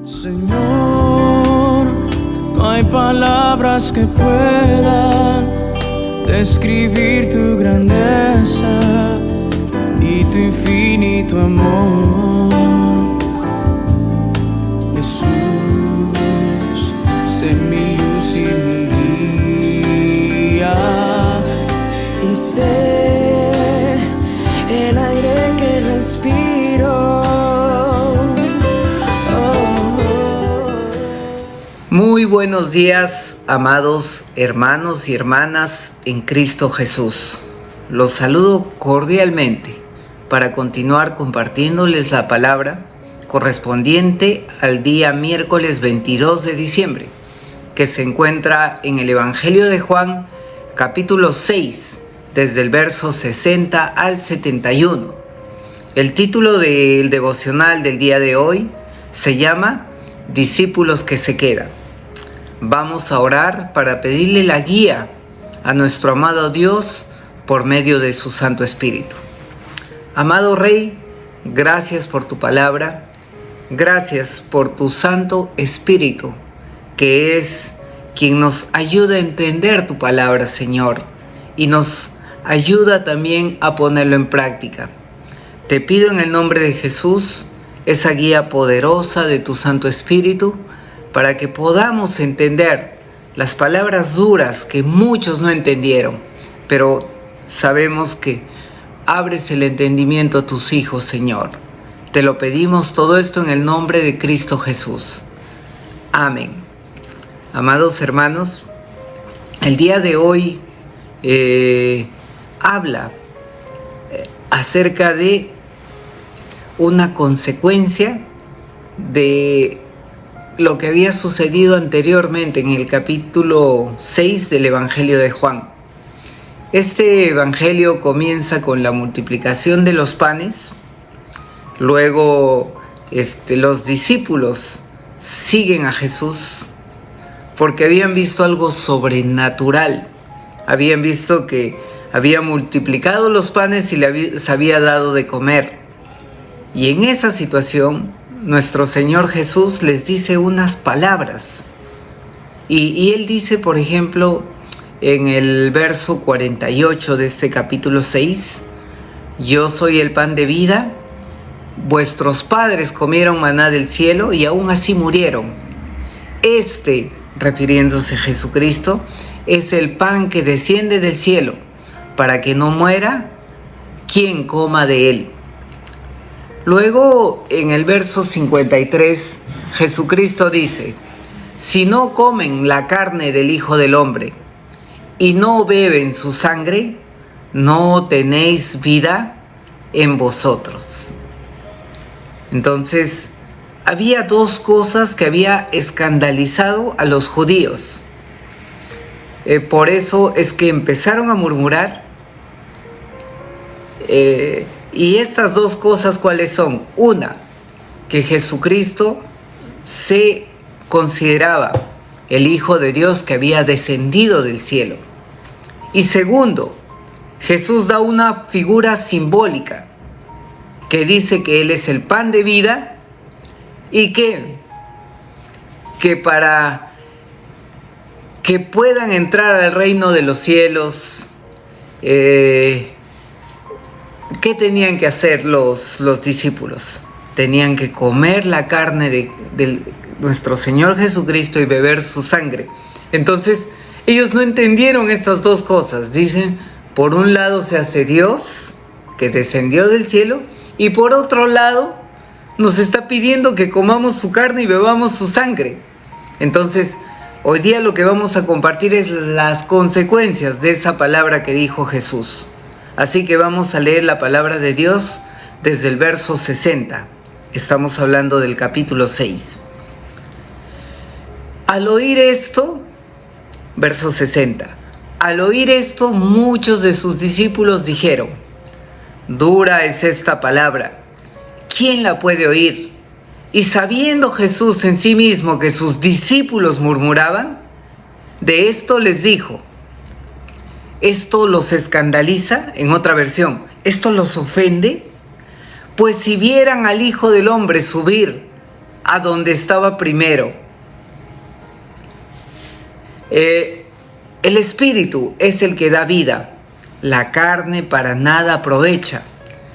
Señor, no hay palabras que puedan describir tu grandeza y tu infinito amor. Jesús, sé mi luz y mi guía, y sé el aire que respiro. Muy buenos días, amados hermanos y hermanas en Cristo Jesús. Los saludo cordialmente para continuar compartiéndoles la palabra correspondiente al día miércoles 22 de diciembre, que se encuentra en el Evangelio de Juan, capítulo 6, desde el verso 60 al 71. El título del devocional del día de hoy se llama Discípulos que se quedan. Vamos a orar para pedirle la guía a nuestro amado Dios por medio de su Santo Espíritu. Amado Rey, gracias por tu palabra, gracias por tu Santo Espíritu, que es quien nos ayuda a entender tu palabra, Señor, y nos ayuda también a ponerlo en práctica. Te pido en el nombre de Jesús esa guía poderosa de tu Santo Espíritu, para que podamos entender las palabras duras que muchos no entendieron, pero sabemos que abres el entendimiento a tus hijos, Señor. Te lo pedimos todo esto en el nombre de Cristo Jesús. Amén. Amados hermanos, el día de hoy habla acerca de una consecuencia de lo que había sucedido anteriormente en el capítulo 6 del Evangelio de Juan. Este Evangelio comienza con la multiplicación de los panes. Luego los discípulos siguen a Jesús porque habían visto algo sobrenatural. Habían visto que había multiplicado los panes y les había dado de comer. Y en esa situación, nuestro Señor Jesús les dice unas palabras. Y Él dice, por ejemplo, en el verso 48 de este capítulo 6, yo soy el pan de vida, vuestros padres comieron maná del cielo y aún así murieron. Refiriéndose a Jesucristo, es el pan que desciende del cielo, para que no muera quien coma de él. Luego, en el verso 53, Jesucristo dice, si no comen la carne del Hijo del Hombre y no beben su sangre, no tenéis vida en vosotros. Entonces, había dos cosas que había escandalizado a los judíos. Por eso es que empezaron a murmurar. Y estas dos cosas, ¿cuáles son? Una, que Jesucristo se consideraba el Hijo de Dios que había descendido del cielo. Y segundo, Jesús da una figura simbólica que dice que Él es el pan de vida y que para que puedan entrar al reino de los cielos, ¿qué tenían que hacer los discípulos? Tenían que comer la carne de nuestro Señor Jesucristo y beber su sangre. Entonces, ellos no entendieron estas dos cosas. Dicen, por un lado se hace Dios, que descendió del cielo, y por otro lado, nos está pidiendo que comamos su carne y bebamos su sangre. Entonces, hoy día lo que vamos a compartir es las consecuencias de esa palabra que dijo Jesús. Así que vamos a leer la palabra de Dios desde el verso 60. Estamos hablando del capítulo 6. Al oír esto, verso 60. Al oír esto, muchos de sus discípulos dijeron, dura es esta palabra, ¿quién la puede oír? Y sabiendo Jesús en sí mismo que sus discípulos murmuraban, de esto les dijo, ¿esto los escandaliza? En otra versión, ¿esto los ofende? Pues si vieran al Hijo del Hombre subir a donde estaba primero. El espíritu es el que da vida. La carne para nada aprovecha.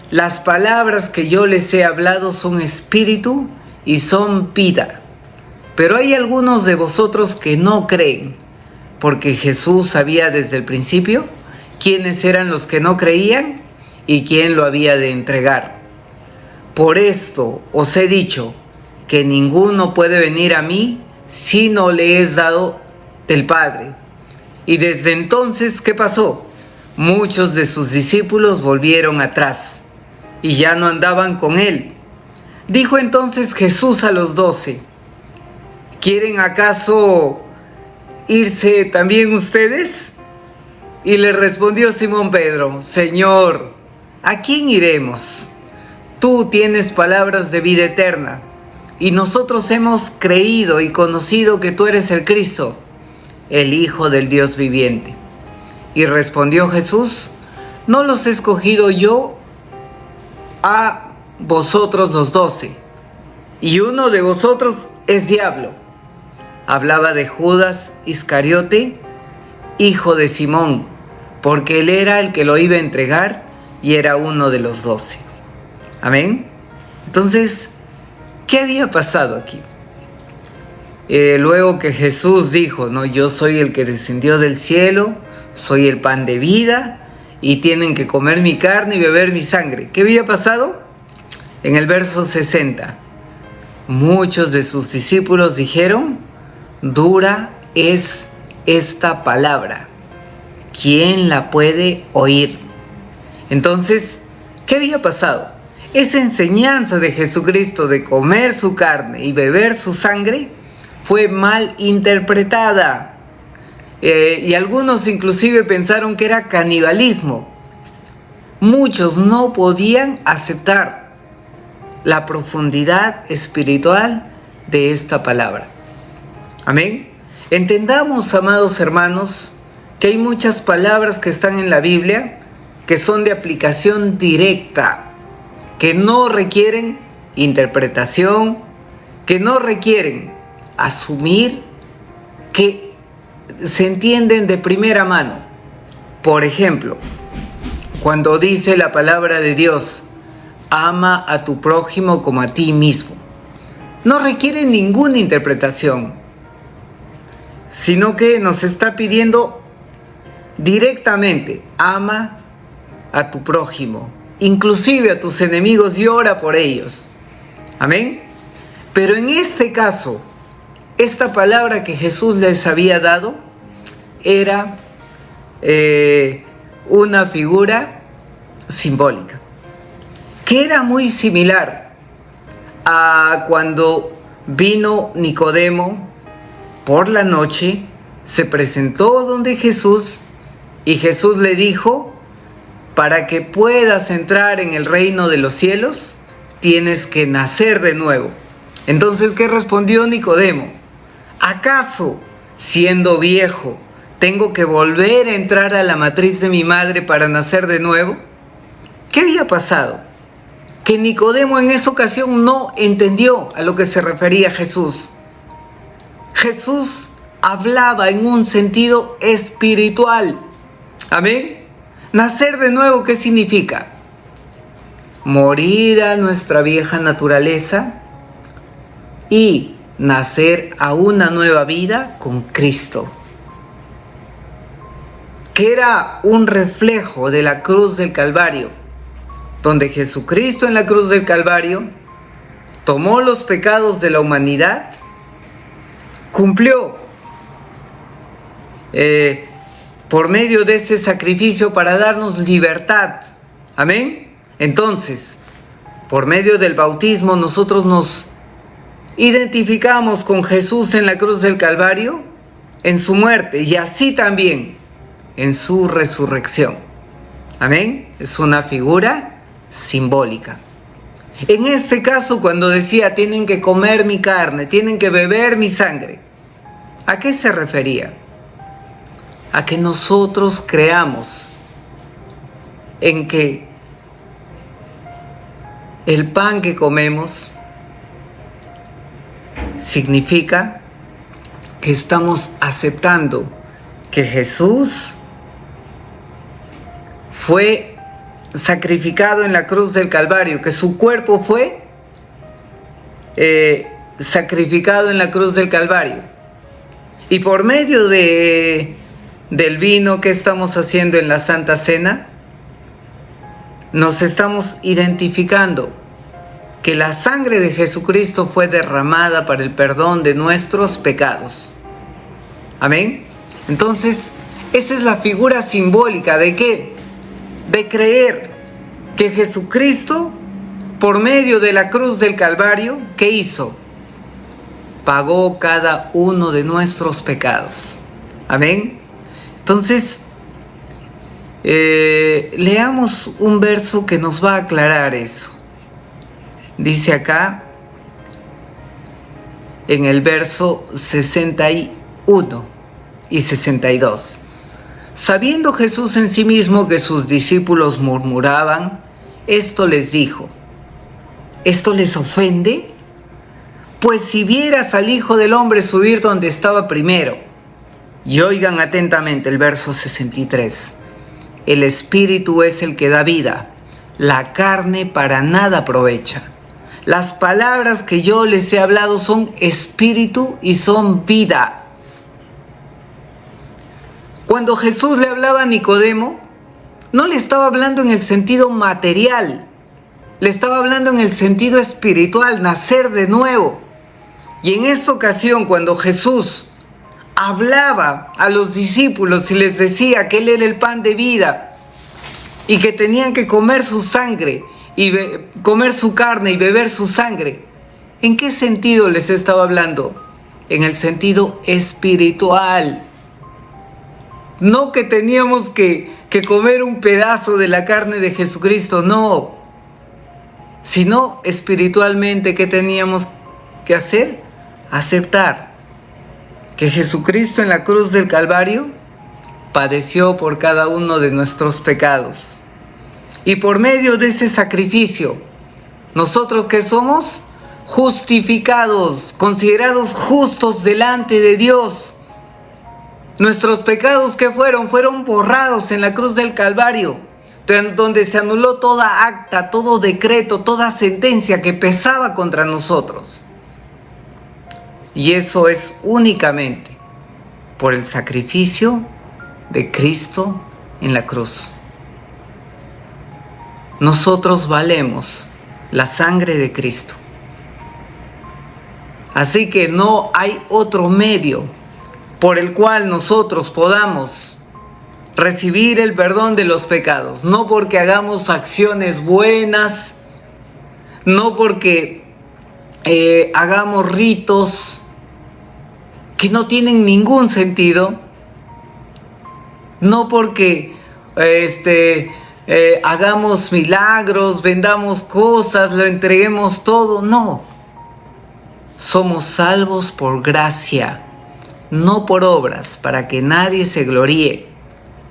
Las palabras que yo les he hablado son espíritu y son vida. Pero hay algunos de vosotros que no creen, porque Jesús sabía desde el principio quiénes eran los que no creían y quién lo había de entregar. Por esto os he dicho que ninguno puede venir a mí si no le es dado del Padre. Y desde entonces, ¿qué pasó? Muchos de sus discípulos volvieron atrás y ya no andaban con él. Dijo entonces Jesús a los 12, ¿quieren acaso irse también ustedes? Y le respondió Simón Pedro, Señor, ¿a quién iremos? Tú tienes palabras de vida eterna, y nosotros hemos creído y conocido que tú eres el Cristo, el Hijo del Dios viviente. Y respondió Jesús, ¿no los he escogido yo a vosotros los 12? Y uno de vosotros es diablo. Hablaba de Judas Iscariote, hijo de Simón, porque él era el que lo iba a entregar y era uno de los 12. Amén. Entonces, ¿qué había pasado aquí? Luego que Jesús dijo, no, yo soy el que descendió del cielo, soy el pan de vida y tienen que comer mi carne y beber mi sangre. ¿Qué había pasado? En el verso 60, muchos de sus discípulos dijeron, dura es esta palabra, ¿quién la puede oír? Entonces, ¿qué había pasado? Esa enseñanza de Jesucristo de comer su carne y beber su sangre fue mal interpretada. Y algunos inclusive pensaron que era canibalismo. Muchos no podían aceptar la profundidad espiritual de esta palabra. Amén. Entendamos, amados hermanos, que hay muchas palabras que están en la Biblia que son de aplicación directa, que no requieren interpretación, que no requieren asumir, que se entienden de primera mano. Por ejemplo, cuando dice la palabra de Dios, ama a tu prójimo como a ti mismo, no requiere ninguna interpretación, sino que nos está pidiendo directamente, ama a tu prójimo, inclusive a tus enemigos, y ora por ellos. Amén. Pero en este caso, esta palabra que Jesús les había dado era una figura simbólica, que era muy similar a cuando vino Nicodemo por la noche, se presentó donde Jesús y Jesús le dijo, para que puedas entrar en el reino de los cielos, tienes que nacer de nuevo. Entonces, ¿qué respondió Nicodemo? ¿Acaso, siendo viejo, tengo que volver a entrar a la matriz de mi madre para nacer de nuevo? ¿Qué había pasado? Que Nicodemo en esa ocasión no entendió a lo que se refería Jesús. Jesús hablaba en un sentido espiritual. Amén. Nacer de nuevo, ¿qué significa? Morir a nuestra vieja naturaleza y nacer a una nueva vida con Cristo, que era un reflejo de la cruz del Calvario, donde Jesucristo en la cruz del Calvario tomó los pecados de la humanidad, cumplió por medio de ese sacrificio para darnos libertad. Amén. Entonces, por medio del bautismo nosotros nos identificamos con Jesús en la cruz del Calvario, en su muerte y así también en su resurrección. Amén. Es una figura simbólica. En este caso, cuando decía tienen que comer mi carne, tienen que beber mi sangre, ¿a qué se refería? A que nosotros creamos en que el pan que comemos significa que estamos aceptando que Jesús fue sacrificado en la cruz del Calvario, que su cuerpo fue sacrificado en la cruz del Calvario. Y por medio del vino que estamos haciendo en la Santa Cena, nos estamos identificando que la sangre de Jesucristo fue derramada para el perdón de nuestros pecados. Amén. Entonces, esa es la figura simbólica de ¿qué? De creer que Jesucristo, por medio de la cruz del Calvario, ¿qué hizo? Pagó cada uno de nuestros pecados. Amén. Entonces, leamos un verso que nos va a aclarar eso. Dice acá, en el verso 61 y 62. Sabiendo Jesús en sí mismo que sus discípulos murmuraban, esto les dijo: ¿esto les ofende? Pues si vieras al Hijo del Hombre subir donde estaba primero. Y oigan atentamente el verso 63. El Espíritu es el que da vida, la carne para nada aprovecha. Las palabras que yo les he hablado son espíritu y son vida. Cuando Jesús le hablaba a Nicodemo, no le estaba hablando en el sentido material, le estaba hablando en el sentido espiritual, nacer de nuevo. Y en esta ocasión, cuando Jesús hablaba a los discípulos y les decía que Él era el pan de vida y que tenían que comer su sangre y comer su carne y beber su sangre, ¿en qué sentido les estaba hablando? En el sentido espiritual. No que teníamos que comer un pedazo de la carne de Jesucristo, no. Sino espiritualmente, ¿qué teníamos que hacer? Aceptar que Jesucristo en la cruz del Calvario padeció por cada uno de nuestros pecados. Y por medio de ese sacrificio, nosotros que somos justificados, considerados justos delante de Dios. Nuestros pecados que fueron borrados en la cruz del Calvario, donde se anuló toda acta, todo decreto, toda sentencia que pesaba contra nosotros. Y eso es únicamente por el sacrificio de Cristo en la cruz. Nosotros valemos la sangre de Cristo. Así que no hay otro medio por el cual nosotros podamos recibir el perdón de los pecados. No porque hagamos acciones buenas, no porque hagamos ritos que no tienen ningún sentido, no porque hagamos milagros, vendamos cosas, lo entreguemos todo, no. Somos salvos por gracia, no por obras, para que nadie se gloríe,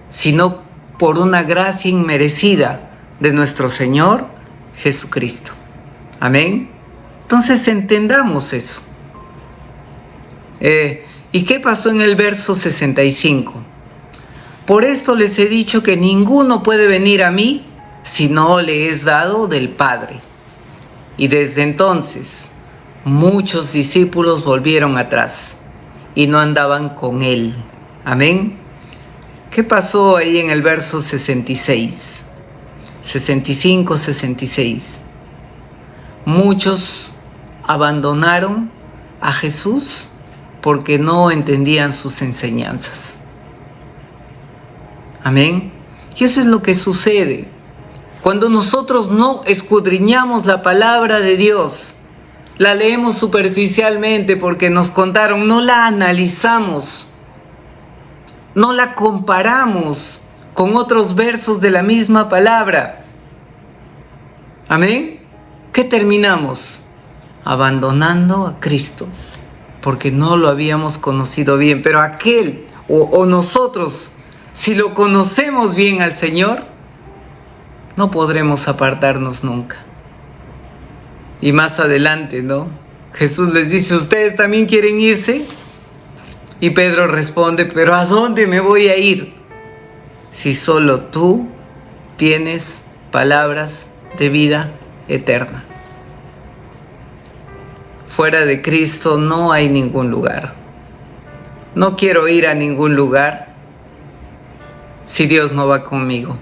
sino por una gracia inmerecida de nuestro Señor Jesucristo. Amén. Entonces entendamos eso. ¿Y qué pasó en el verso 65? Por esto les he dicho que ninguno puede venir a mí si no le es dado del Padre. Y desde entonces muchos discípulos volvieron atrás y no andaban con Él. Amén. ¿Qué pasó ahí en el verso 66? 65, 66. Muchos abandonaron a Jesús porque no entendían sus enseñanzas. Amén. Y eso es lo que sucede cuando nosotros no escudriñamos la palabra de Dios. La leemos superficialmente porque nos contaron, no la analizamos, no la comparamos con otros versos de la misma palabra. Amén. ¿Qué terminamos? Abandonando a Cristo porque no lo habíamos conocido bien. Pero aquel o nosotros, si lo conocemos bien al Señor, no podremos apartarnos nunca. Y más adelante, ¿no? Jesús les dice, ¿ustedes también quieren irse? Y Pedro responde, ¿pero a dónde me voy a ir? Si solo tú tienes palabras de vida eterna. Fuera de Cristo no hay ningún lugar. No quiero ir a ningún lugar si Dios no va conmigo.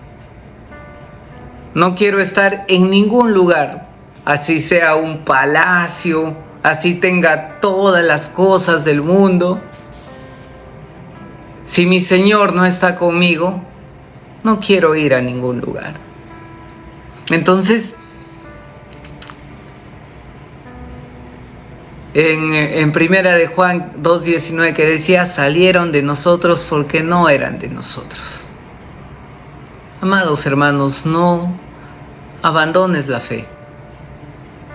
No quiero estar en ningún lugar, así sea un palacio, así tenga todas las cosas del mundo. Si mi Señor no está conmigo, no quiero ir a ningún lugar. Entonces, en primera de Juan 2:19 que decía, salieron de nosotros porque no eran de nosotros. Amados hermanos, no abandones la fe.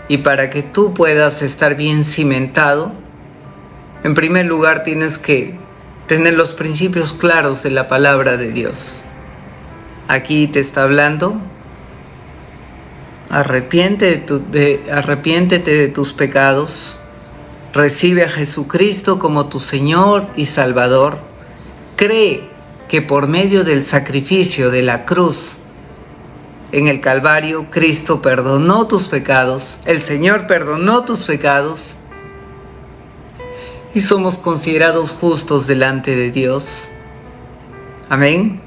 Y para que tú puedas estar bien cimentado, en primer lugar tienes que tener los principios claros de la palabra de Dios. Aquí te está hablando, arrepiéntete de tus pecados, recibe a Jesucristo como tu Señor y Salvador, cree que por medio del sacrificio de la cruz en el Calvario, Cristo perdonó tus pecados, el Señor perdonó tus pecados y somos considerados justos delante de Dios. Amén.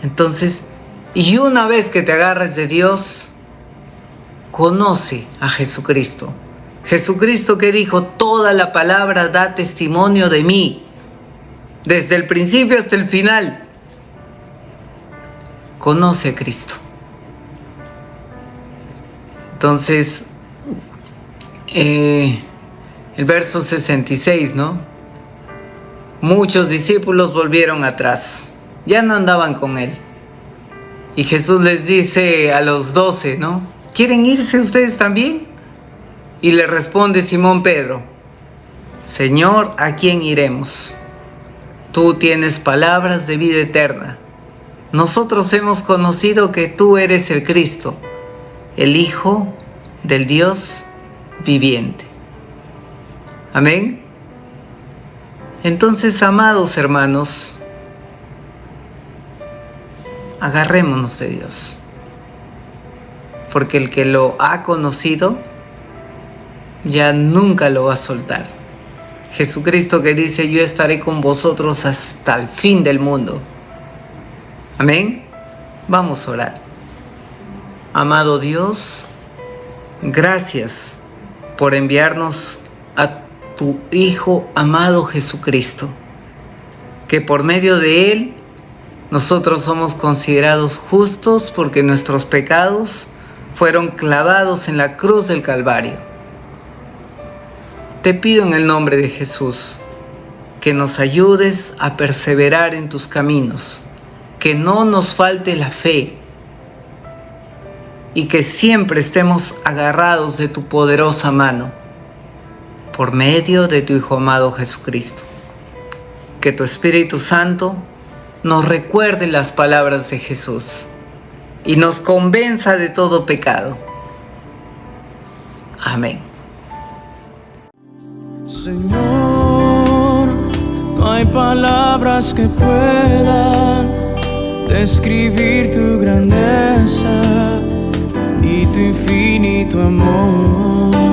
Entonces, y una vez que te agarres de Dios, conoce a Jesucristo. Jesucristo que dijo, toda la palabra da testimonio de mí, desde el principio hasta el final. Conoce a Cristo. Entonces, el verso 66, ¿no? Muchos discípulos volvieron atrás, ya no andaban con él. Y Jesús les dice a los 12, ¿no? ¿Quieren irse ustedes también? Y le responde Simón Pedro, Señor, ¿a quién iremos? Tú tienes palabras de vida eterna. Nosotros hemos conocido que tú eres el Cristo, el Hijo del Dios viviente. Amén. Entonces, amados hermanos, agarrémonos de Dios, porque el que lo ha conocido ya nunca lo va a soltar. Jesucristo que dice, yo estaré con vosotros hasta el fin del mundo. Amén. Vamos a orar. Amado Dios, gracias por enviarnos a tu Hijo amado Jesucristo, que por medio de Él nosotros somos considerados justos porque nuestros pecados fueron clavados en la cruz del Calvario. Te pido en el nombre de Jesús que nos ayudes a perseverar en tus caminos, que no nos falte la fe y que siempre estemos agarrados de tu poderosa mano por medio de tu Hijo amado Jesucristo. Que tu Espíritu Santo nos recuerde las palabras de Jesús y nos convenza de todo pecado. Amén. Señor, no hay palabras que puedan describir tu grandeza y tu infinito amor.